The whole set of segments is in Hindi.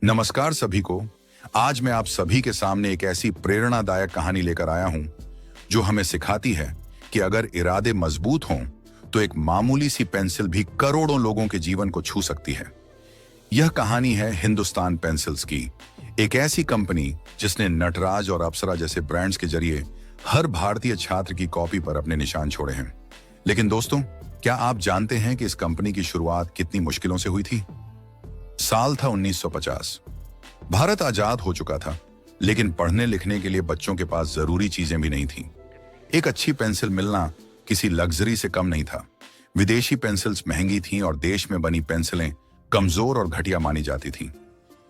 नमस्कार सभी को। आज मैं आप सभी के सामने एक ऐसी प्रेरणादायक कहानी लेकर आया हूं जो हमें सिखाती है कि अगर इरादे मजबूत हों तो एक मामूली सी पेंसिल भी करोड़ों लोगों के जीवन को छू सकती है। यह कहानी है हिंदुस्तान पेंसिल्स की, एक ऐसी कंपनी जिसने नटराज और अप्सरा जैसे ब्रांड्स के जरिए हर भारतीय छात्र की कॉपी पर अपने निशान छोड़े हैं। लेकिन दोस्तों, क्या आप जानते हैं कि इस कंपनी की शुरुआत कितनी मुश्किलों से हुई थी? साल था 1950। भारत आजाद हो चुका था, लेकिन पढ़ने लिखने के लिए बच्चों के पास जरूरी चीजें भी नहीं थीं। एक अच्छी पेंसिल मिलना किसी लग्जरी से कम नहीं था। विदेशी पेंसिल्स महंगी थीं और देश में बनी पेंसिलें कमजोर और घटिया मानी जाती थीं।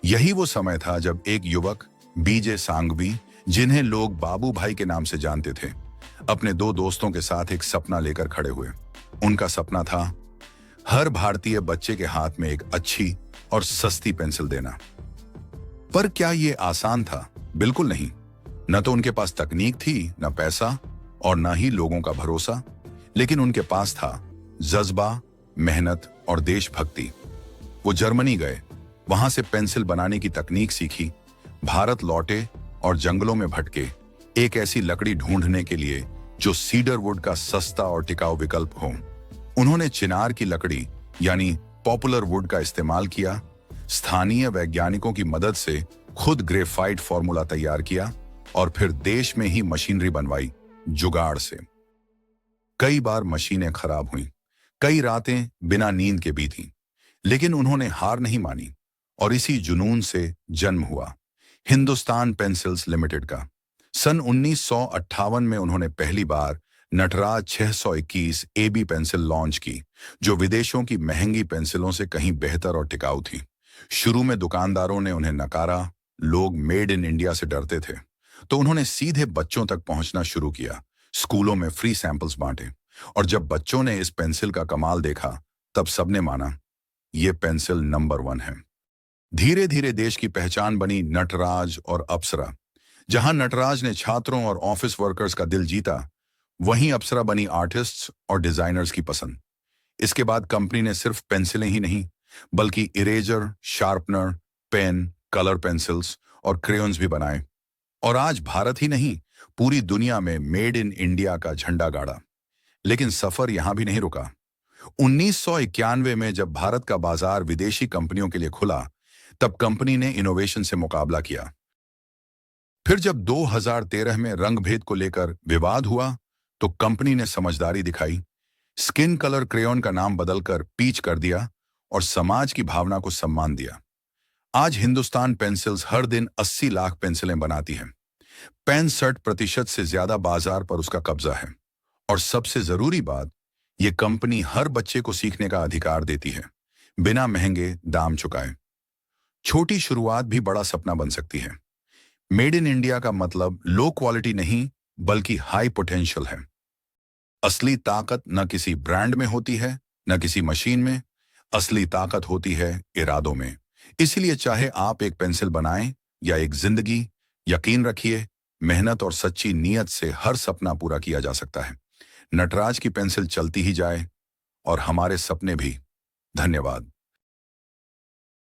यही वो समय था जब एक युवक बीजे सांघवी, जिन्हें लोग बाबू भाई के नाम से जानते थे, अपने दो दोस्तों के साथ एक सपना लेकर खड़े हुए। उनका सपना था हर भारतीय बच्चे के हाथ में एक अच्छी और सस्ती पेंसिल देना। पर क्या यह आसान था? बिल्कुल नहीं। न तो उनके पास तकनीक थी, न पैसा और न ही लोगों का भरोसा, लेकिन उनके पास था जज्बा, मेहनत और देशभक्ति। वो जर्मनी गए, वहां से पेंसिल बनाने की तकनीक सीखी, भारत लौटे और जंगलों में भटके एक ऐसी लकड़ी ढूंढने के लिए जो सीडर वुड का सस्ता और टिकाऊ विकल्प हो। उन्होंने चिनार की लकड़ी यानी पॉपुलर वुड का इस्तेमाल किया, स्थानीय वैज्ञानिकों की मदद से खुद ग्रेफाइट फॉर्मूला तैयार किया और फिर देश में ही मशीनरी बनवाई, जुगाड़ से। कई बार मशीनें खराब हुईं, कई रातें बिना नींद के बीतीं, लेकिन उन्होंने हार नहीं मानी और इसी जुनून से जन्म हुआ हिंदुस्तान पेंसिल्स लिमिटेड का। सन 1958 में उन्होंने पहली बार नटराज 621 एबी पेंसिल लॉन्च की, जो विदेशों की महंगी पेंसिलों से कहीं बेहतर और टिकाऊ थी। शुरू में दुकानदारों ने उन्हें नकारा, लोग मेड इन इंडिया से डरते थे, तो उन्होंने सीधे बच्चों तक पहुंचना शुरू किया, स्कूलों में फ्री सैंपल्स बांटे। और जब बच्चों ने इस पेंसिल का कमाल देखा, तब सबने माना ये पेंसिल नंबर 1 है। धीरे धीरे देश की पहचान बनी नटराज और अप्सरा। जहां नटराज ने छात्रों और ऑफिस वर्कर्स का दिल जीता, वहीं अप्सरा बनी आर्टिस्ट्स और डिजाइनर्स की पसंद। इसके बाद कंपनी ने सिर्फ पेंसिलें ही नहीं, बल्कि eraser, sharpener, pen, colour pencils और क्रेयॉन्स भी बनाए। और आज भारत ही नहीं, पूरी दुनिया में मेड इन इंडिया का झंडा गाड़ा। लेकिन सफर यहां भी नहीं रुका। 1991 में जब भारत का बाजार विदेशी कंपनियों के लिए खुला, तब कंपनी ने इनोवेशन से मुकाबला किया। फिर जब 2013 में रंग भेद को लेकर विवाद हुआ, तो कंपनी ने समझदारी दिखाई, स्किन कलर क्रेयॉन का नाम बदलकर पीच कर दिया और समाज की भावना को सम्मान दिया। आज हिंदुस्तान पेंसिल्स हर दिन 80 लाख पेंसिलें बनाती है। 65% से ज्यादा बाजार पर उसका कब्जा है। और सबसे जरूरी बात, यह कंपनी हर बच्चे को सीखने का अधिकार देती है, बिना महंगे दाम चुकाए। छोटी शुरुआत भी बड़ा सपना बन सकती है। मेड इन इंडिया का मतलब लो क्वालिटी नहीं, बल्कि हाई पोटेंशियल है। असली ताकत न किसी ब्रांड में होती है, न किसी मशीन में। असली ताकत होती है इरादों में। इसलिए चाहे आप एक पेंसिल बनाएं या एक जिंदगी, यकीन रखिए, मेहनत और सच्ची नीयत से हर सपना पूरा किया जा सकता है। नटराज की पेंसिल चलती ही जाए और हमारे सपने भी। धन्यवाद।